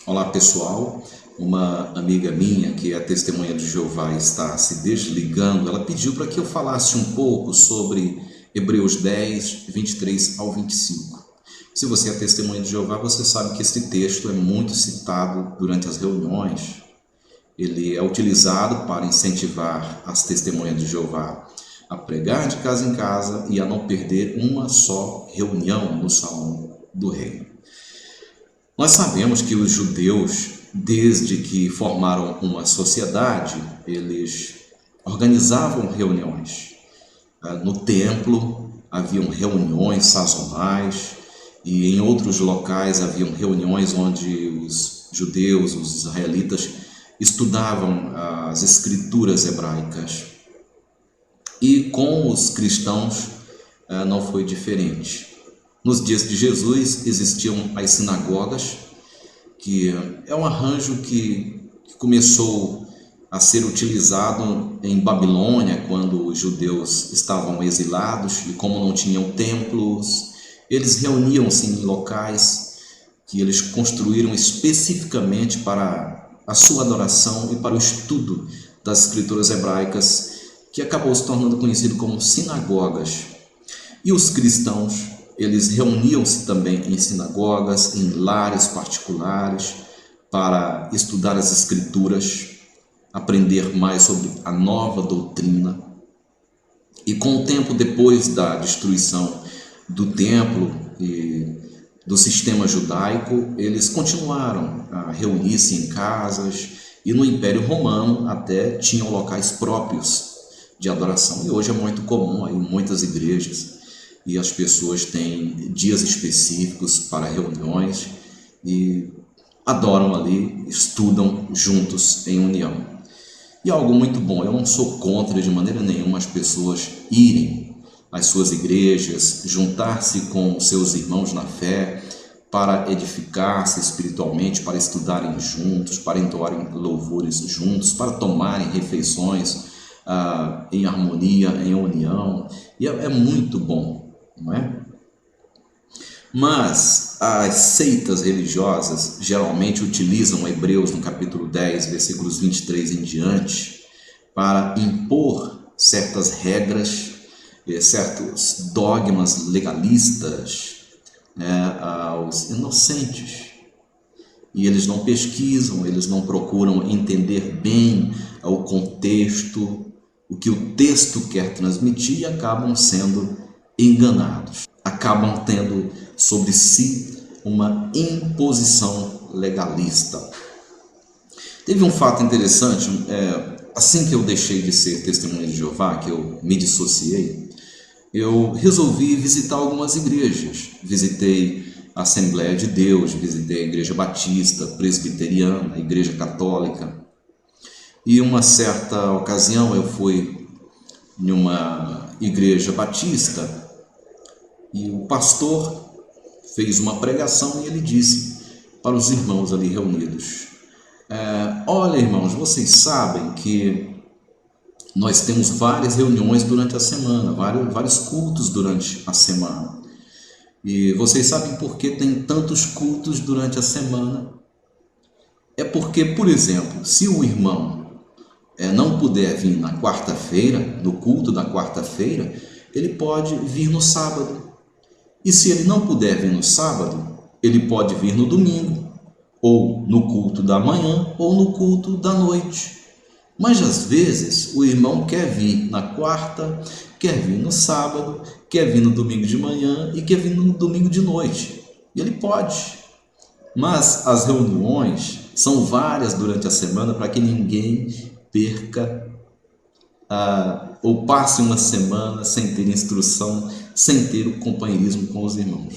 Olá pessoal, uma amiga minha que é testemunha de Jeová está se desligando, ela pediu para que eu falasse um pouco sobre Hebreus 10, 23 ao 25. Se você é testemunha de Jeová, você sabe que esse texto é muito citado durante as reuniões. Ele é utilizado para incentivar as testemunhas de Jeová a pregar de casa em casa e a não perder uma só reunião no salão do reino. Nós sabemos que os judeus, desde que formaram uma sociedade, eles organizavam reuniões. No templo haviam reuniões sazonais e em outros locais haviam reuniões onde os judeus, os israelitas, estudavam as escrituras hebraicas. E com os cristãos não foi diferente. Nos dias de Jesus existiam as sinagogas, que é um arranjo que começou a ser utilizado em Babilônia, quando os judeus estavam exilados e como não tinham templos, eles reuniam-se em locais que eles construíram especificamente para a sua adoração e para o estudo das escrituras hebraicas, que acabou se tornando conhecido como sinagogas. E os cristãos, eles reuniam-se também em sinagogas, em lares particulares, para estudar as escrituras, aprender mais sobre a nova doutrina. E com o tempo, depois da destruição do templo e do sistema judaico, eles continuaram a reunir-se em casas e no Império Romano até tinham locais próprios de adoração. E hoje é muito comum aí em muitas igrejas. E as pessoas têm dias específicos para reuniões e adoram ali, estudam juntos em união. E algo muito bom, eu não sou contra de maneira nenhuma as pessoas irem às suas igrejas, juntar-se com seus irmãos na fé, para edificar-se espiritualmente, para estudarem juntos, para entoarem louvores juntos, para tomarem refeições em harmonia, em união. E é muito bom. Não é? Mas as seitas religiosas geralmente utilizam Hebreus no capítulo 10, versículos 23 em diante, para impor certas regras, certos dogmas legalistas, aos inocentes. E eles não pesquisam, eles não procuram entender bem o contexto, o que o texto quer transmitir e acabam sendo enganados, acabam tendo sobre si uma imposição legalista. Teve um fato interessante, assim que eu deixei de ser testemunha de Jeová, que eu me dissociei, eu resolvi visitar algumas igrejas. Visitei a Assembleia de Deus, visitei a Igreja Batista, Presbiteriana, a Igreja Católica. E uma certa ocasião eu fui em uma igreja batista e o pastor fez uma pregação e ele disse para os irmãos ali reunidos: olha, irmãos, vocês sabem que nós temos várias reuniões durante a semana, vários cultos durante a semana. E vocês sabem por que tem tantos cultos durante a semana? É porque, por exemplo, se o irmão não puder vir na quarta-feira, no culto da quarta-feira, ele pode vir no sábado. E se ele não puder vir no sábado, ele pode vir no domingo, ou no culto da manhã, ou no culto da noite. Mas às vezes o irmão quer vir na quarta, quer vir no sábado, quer vir no domingo de manhã e quer vir no domingo de noite. E ele pode. Mas as reuniões são várias durante a semana para que ninguém perca ou passe uma semana sem ter instrução, sem ter o companheirismo com os irmãos.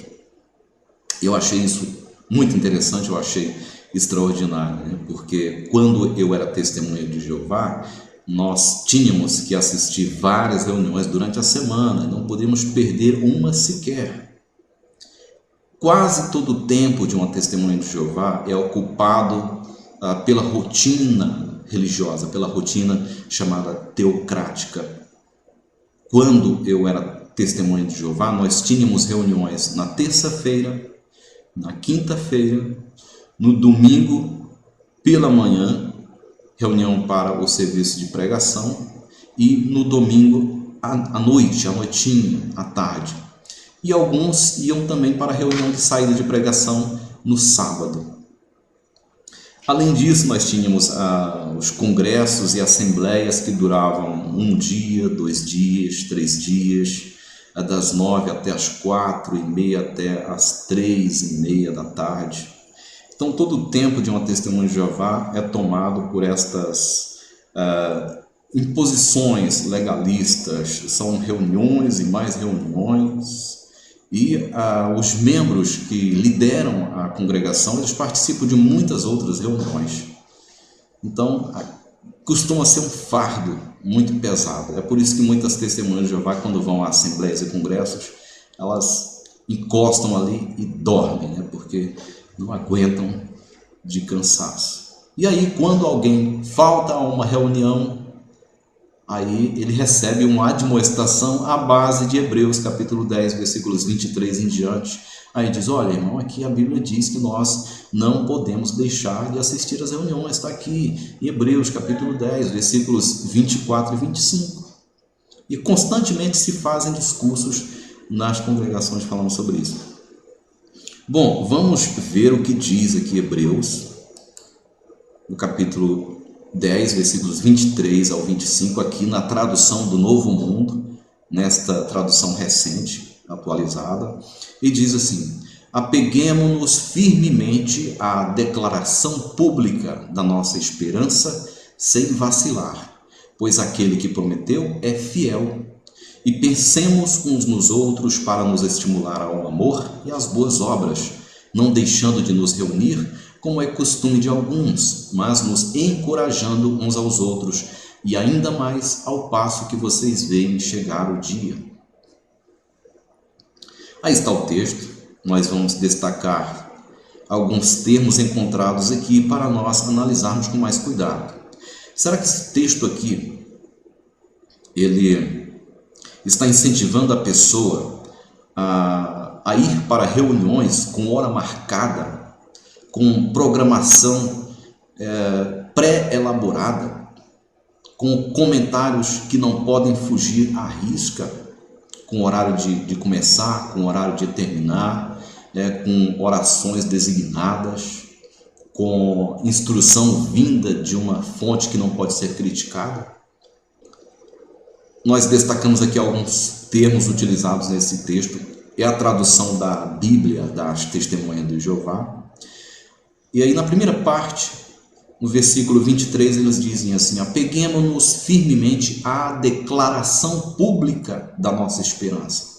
Eu achei isso muito interessante, eu achei extraordinário, né? Porque quando eu era testemunha de Jeová, nós tínhamos que assistir várias reuniões durante a semana, não podíamos perder uma sequer. Quase todo o tempo de uma testemunha de Jeová é ocupado pela rotina religiosa, pela rotina chamada teocrática. Quando eu era testemunha de Jeová, nós tínhamos reuniões na terça-feira, na quinta-feira, No domingo, pela manhã, reunião para o serviço de pregação, e no domingo à noite, à noitinha, à tarde. E alguns iam também para a reunião de saída de pregação no sábado. Além disso, nós tínhamos os congressos e assembleias que duravam 1 dia, 2 dias, 3 dias, das 9 até as 4h30 até as 3h30 da tarde. Então, todo o tempo de uma testemunha de Jeová é tomado por estas imposições legalistas. São reuniões e mais reuniões, e os membros que lideram a congregação, eles participam de muitas outras reuniões. Então, costuma ser um fardo muito pesado. É por isso que muitas testemunhas de Jeová, quando vão a assembleias e congressos, elas encostam ali e dormem, né? Porque não aguentam de cansaço. E aí, quando alguém falta a uma reunião, aí ele recebe uma admoestação à base de Hebreus, capítulo 10, versículos 23 em diante. Aí diz: olha, irmão, aqui a Bíblia diz que nós não podemos deixar de assistir às reuniões. Está aqui, Hebreus, capítulo 10, versículos 24 e 25. E constantemente se fazem discursos nas congregações falando sobre isso. Bom, vamos ver o que diz aqui Hebreus, no capítulo 10, versículos 23 ao 25, aqui na tradução do Novo Mundo, nesta tradução recente, atualizada, e diz assim: apeguemo-nos firmemente à declaração pública da nossa esperança, sem vacilar, pois aquele que prometeu é fiel. E pensemos uns nos outros para nos estimular ao amor e às boas obras, não deixando de nos reunir, como é costume de alguns, mas nos encorajando uns aos outros, e ainda mais ao passo que vocês veem chegar o dia. Aí está o texto. Nós vamos destacar alguns termos encontrados aqui para nós analisarmos com mais cuidado. Será que esse texto aqui, ele está incentivando a pessoa a ir para reuniões com hora marcada, com programação pré-elaborada, com comentários que não podem fugir à risca, com horário de começar, com horário de terminar, com orações designadas, com instrução vinda de uma fonte que não pode ser criticada? Nós destacamos aqui alguns termos utilizados nesse texto. É a tradução da Bíblia das Testemunhas de Jeová. E aí, na primeira parte, no versículo 23, eles dizem assim: apeguemo-nos firmemente à declaração pública da nossa esperança.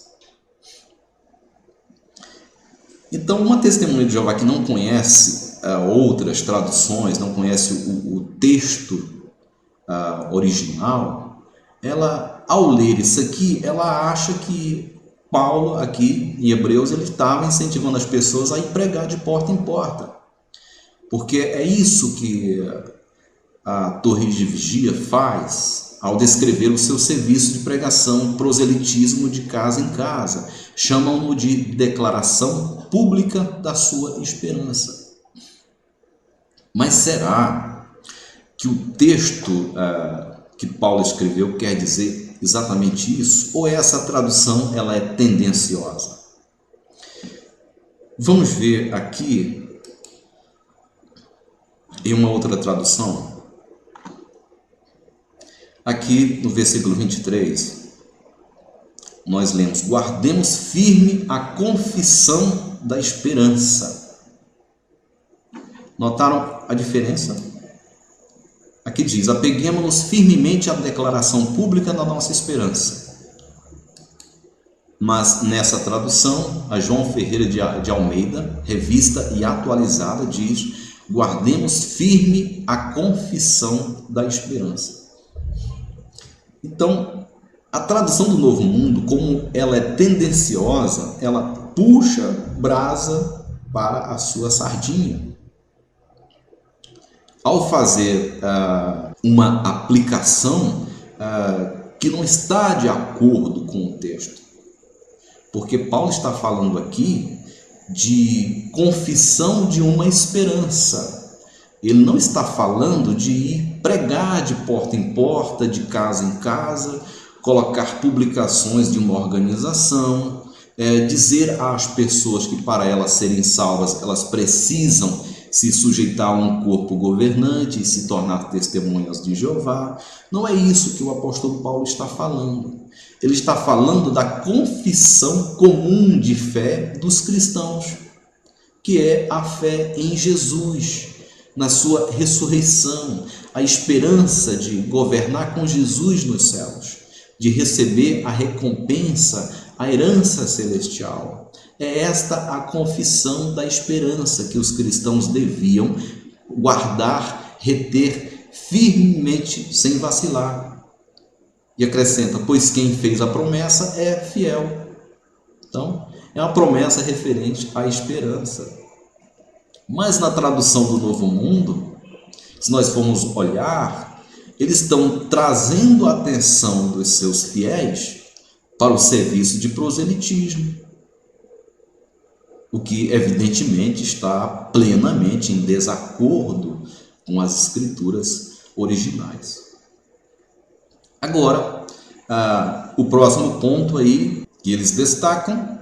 Então, uma testemunha de Jeová que não conhece outras traduções, não conhece o texto original, ela, ao ler isso aqui, ela acha que Paulo, aqui em Hebreus, ele estava incentivando as pessoas a ir pregar de porta em porta. Porque é isso que a Torre de Vigia faz ao descrever o seu serviço de pregação, proselitismo de casa em casa. Chamam-no de declaração pública da sua esperança. Mas será que o texto que Paulo escreveu quer dizer exatamente isso? Ou essa tradução ela é tendenciosa? Vamos ver aqui em uma outra tradução. Aqui no versículo 23, nós lemos: guardemos firme a confissão da esperança. Notaram a diferença? Aqui diz: apeguemo-nos firmemente à declaração pública da nossa esperança. Mas nessa tradução, a João Ferreira de Almeida, revista e atualizada, diz: guardemos firme a confissão da esperança. Então, a tradução do Novo Mundo, como ela é tendenciosa, ela puxa brasa para a sua sardinha. Ao fazer uma aplicação que não está de acordo com o texto. Porque Paulo está falando aqui de confissão de uma esperança. Ele não está falando de ir pregar de porta em porta, de casa em casa, colocar publicações de uma organização, dizer às pessoas que para elas serem salvas, elas precisam se sujeitar a um corpo governante e se tornar testemunhas de Jeová. Não é isso que o apóstolo Paulo está falando. Ele está falando da confissão comum de fé dos cristãos, que é a fé em Jesus, na sua ressurreição, a esperança de governar com Jesus nos céus, de receber a recompensa, a herança celestial. É esta a confissão da esperança que os cristãos deviam guardar, reter firmemente, sem vacilar. E acrescenta, pois quem fez a promessa é fiel. Então, é uma promessa referente à esperança. Mas na tradução do Novo Mundo, se nós formos olhar, eles estão trazendo a atenção dos seus fiéis para o serviço de proselitismo, o que evidentemente está plenamente em desacordo com as escrituras originais. Agora, o próximo ponto aí que eles destacam: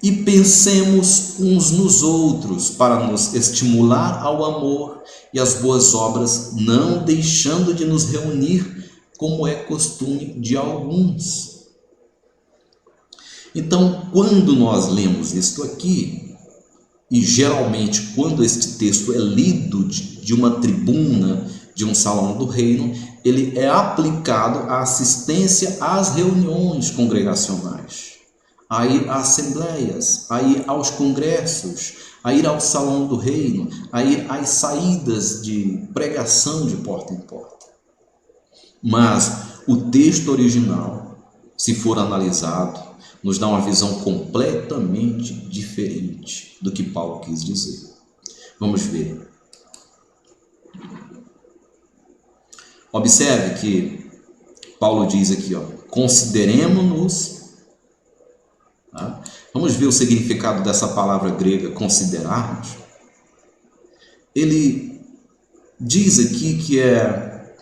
e pensemos uns nos outros para nos estimular ao amor e às boas obras, não deixando de nos reunir, como é costume de alguns. Então, quando nós lemos isto aqui, e geralmente quando este texto é lido de uma tribuna, de um salão do reino, ele é aplicado à assistência às reuniões congregacionais, a ir às assembleias, a ir aos congressos, a ir ao salão do reino, a ir às saídas de pregação de porta em porta. Mas o texto original, se for analisado, nos dá uma visão completamente diferente do que Paulo quis dizer. Vamos ver. Observe que Paulo diz aqui, consideremos-nos. Tá? Vamos ver o significado dessa palavra grega, considerarmos. Ele diz aqui que é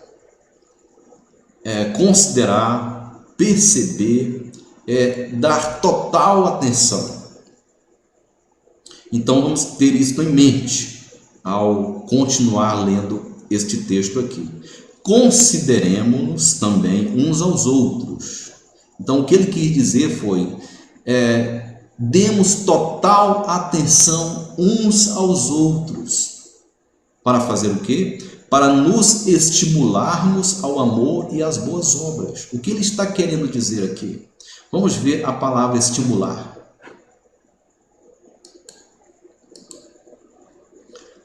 considerar, perceber, dar total atenção. Então vamos ter isso em mente ao continuar lendo este texto aqui. Consideremos-nos também uns aos outros. Então o que ele quis dizer foi, demos total atenção uns aos outros. Para fazer o quê? Para nos estimularmos ao amor e às boas obras. O que ele está querendo dizer aqui? Vamos ver a palavra estimular.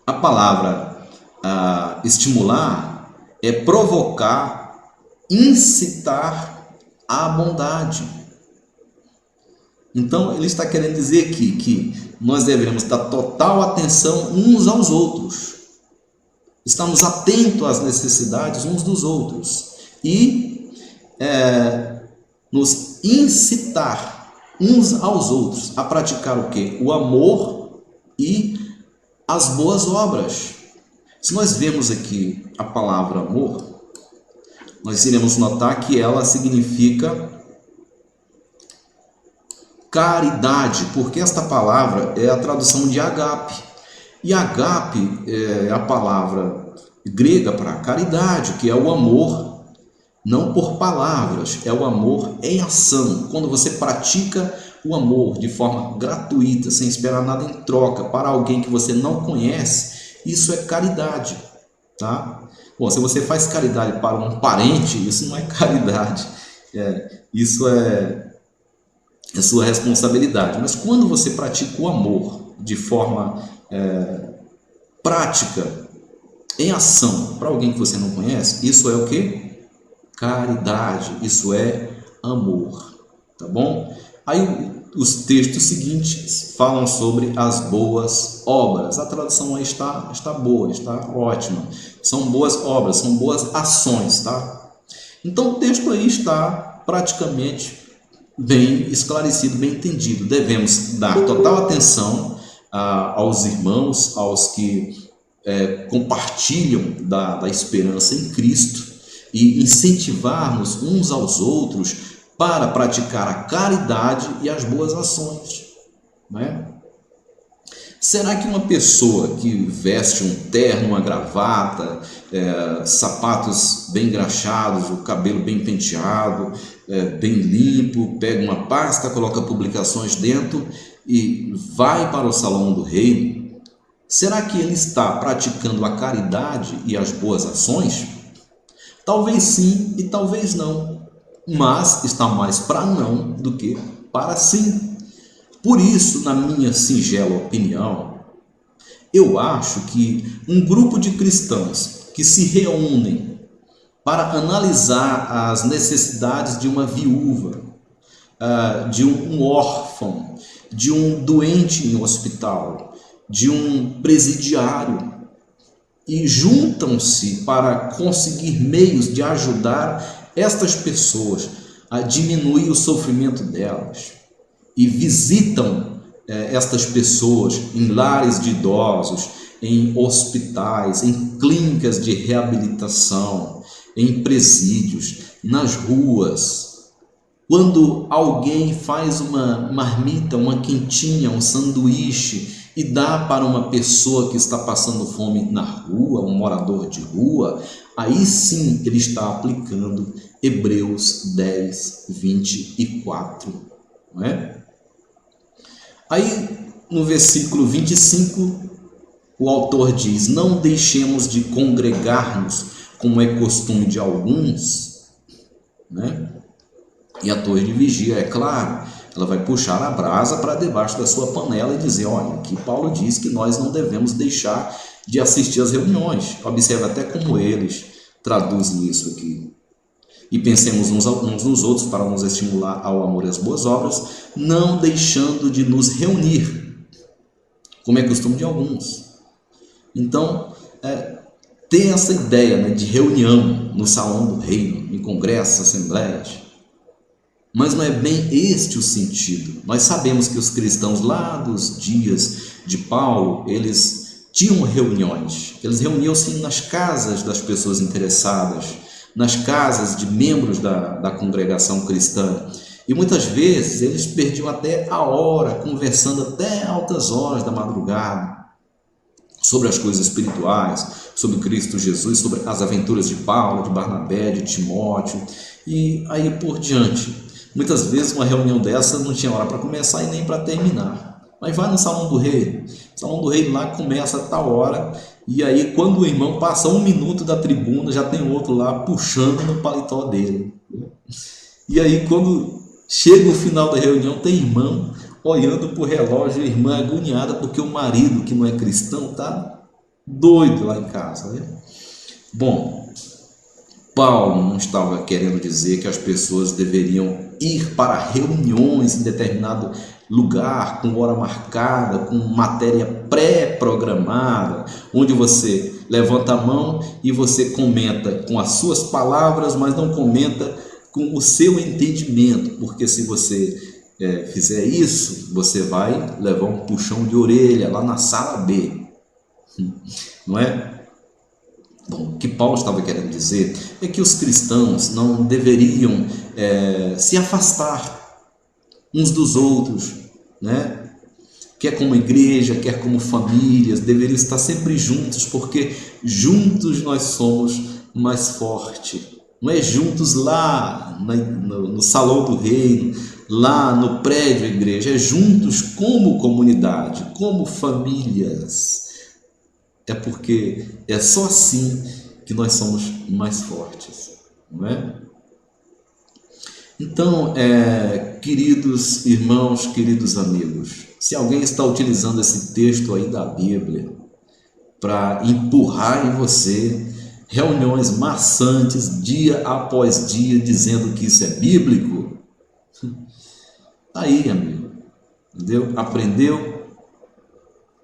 A palavra estimular é provocar, incitar à bondade. Então, ele está querendo dizer aqui que nós devemos dar total atenção uns aos outros. Estamos atentos às necessidades uns dos outros. E nos incitar uns aos outros a praticar o quê? O amor e as boas obras. Se nós vemos aqui a palavra amor, nós iremos notar que ela significa caridade, porque esta palavra é a tradução de agape. E agape é a palavra grega para caridade, que é o amor, não por palavras, é o amor em ação. Quando você pratica o amor de forma gratuita, sem esperar nada em troca, para alguém que você não conhece, isso é caridade, tá? Bom, se você faz caridade para um parente, isso não é caridade, isso é sua responsabilidade. Mas quando você pratica o amor de forma prática, em ação, para alguém que você não conhece, isso é o quê? Caridade, isso é amor, tá bom? Aí os textos seguintes falam sobre as boas obras. A tradução aí está boa, está ótima. São boas obras, são boas ações, tá? Então o texto aí está praticamente bem esclarecido, bem entendido. Devemos dar total atenção aos irmãos, aos que compartilham da esperança em Cristo, e incentivarmos uns aos outros para praticar a caridade e as boas ações, né? Será que uma pessoa que veste um terno, uma gravata, sapatos bem engraxados, o cabelo bem penteado, bem limpo, pega uma pasta, coloca publicações dentro e vai para o salão do reino, será que ele está praticando a caridade e as boas ações? Talvez sim e talvez não, mas está mais para não do que para sim. Por isso, na minha singela opinião, eu acho que um grupo de cristãos que se reúnem para analisar as necessidades de uma viúva, de um órfão, de um doente em hospital, de um presidiário, e juntam-se para conseguir meios de ajudar estas pessoas a diminuir o sofrimento delas, e visitam estas pessoas em lares de idosos, em hospitais, em clínicas de reabilitação, em presídios, nas ruas. Quando alguém faz uma marmita, uma quentinha, um sanduíche e dá para uma pessoa que está passando fome na rua, um morador de rua, aí sim ele está aplicando Hebreus 10, 24, não é? Aí no versículo 25, o autor diz: não deixemos de congregar-nos, como é costume de alguns, né? E a torre de vigia, é claro, ela vai puxar a brasa para debaixo da sua panela e dizer: olha, aqui Paulo diz que nós não devemos deixar de assistir às reuniões. Observe até como eles traduzem isso aqui. E pensemos uns nos outros para nos estimular ao amor e às boas obras, não deixando de nos reunir, como é costume de alguns. Então, ter essa ideia, né, de reunião no salão do reino, em congressos, assembleias, mas não é bem este o sentido. Nós sabemos que os cristãos lá dos dias de Paulo, eles tinham reuniões, eles reuniam-se nas casas das pessoas interessadas, nas casas de membros da congregação cristã, e muitas vezes eles perdiam até a hora, conversando até altas horas da madrugada, sobre as coisas espirituais, sobre Cristo Jesus, sobre as aventuras de Paulo, de Barnabé, de Timóteo, e aí por diante. Muitas vezes uma reunião dessa não tinha hora para começar e nem para terminar, mas vai no salão do rei, o salão do rei lá começa a tal hora, e aí quando o irmão passa 1 minuto da tribuna, já tem outro lá puxando no paletó dele. E aí quando chega o final da reunião, tem irmão olhando para o relógio, a irmã agoniada porque o marido, que não é cristão, está doido lá em casa, né? Bom, Paulo não estava querendo dizer que as pessoas deveriam ir para reuniões em determinado lugar, com hora marcada, com matéria pré-programada, onde você levanta a mão e você comenta com as suas palavras, mas não comenta com o seu entendimento, porque se você fizer isso, você vai levar um puxão de orelha lá na sala B, não é? Bom, o que Paulo estava querendo dizer é que os cristãos não deveriam se afastar uns dos outros, né? Quer como igreja, quer como famílias, deveriam estar sempre juntos, porque juntos nós somos mais fortes. Não é juntos lá no salão do reino, lá no prédio da igreja, é juntos como comunidade, como famílias. É porque é só assim que nós somos mais fortes, não é? Então, queridos irmãos, queridos amigos, se alguém está utilizando esse texto aí da Bíblia para empurrar em você reuniões maçantes dia após dia, dizendo que isso é bíblico, tá aí, amigo, entendeu? Aprendeu?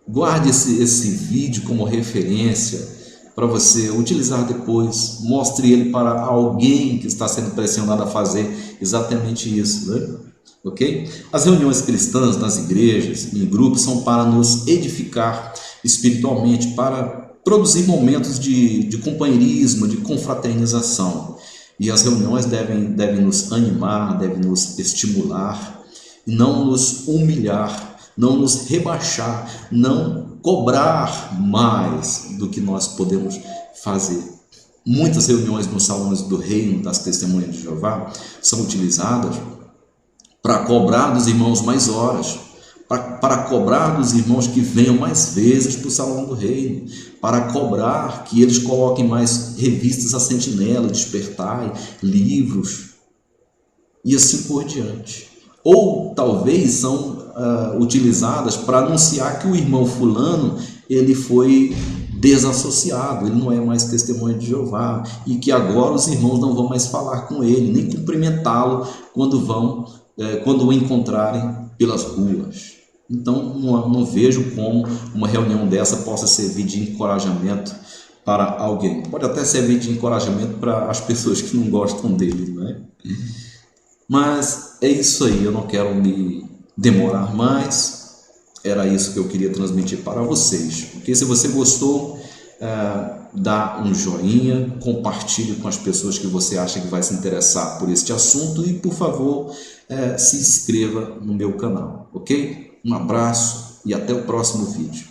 Guarde esse vídeo como referência para você utilizar depois, mostre ele para alguém que está sendo pressionado a fazer exatamente isso, né? ok? As reuniões cristãs nas igrejas e em grupos são para nos edificar espiritualmente, para produzir momentos de companheirismo, de confraternização. E as reuniões devem nos animar, devem nos estimular, e não nos humilhar, não nos rebaixar, não cobrar mais do que nós podemos fazer. Muitas reuniões nos salões do reino das testemunhas de Jeová são utilizadas para cobrar dos irmãos mais horas, para cobrar dos irmãos que venham mais vezes para o salão do reino, para cobrar que eles coloquem mais revistas à sentinela, Despertai, livros e assim por diante. Ou talvez são utilizadas para anunciar que o irmão fulano ele foi desassociado, ele não é mais testemunha de Jeová, e que agora os irmãos não vão mais falar com ele, nem cumprimentá-lo quando o encontrarem pelas ruas. Então não vejo como uma reunião dessa possa servir de encorajamento para alguém. Pode até servir de encorajamento para as pessoas que não gostam dele, né? Mas é isso aí, eu não quero me demorar mais. Era isso que eu queria transmitir para vocês. Porque se você gostou, dá um joinha, compartilhe com as pessoas que você acha que vai se interessar por este assunto e, por favor, se inscreva no meu canal, ok? Um abraço e até o próximo vídeo.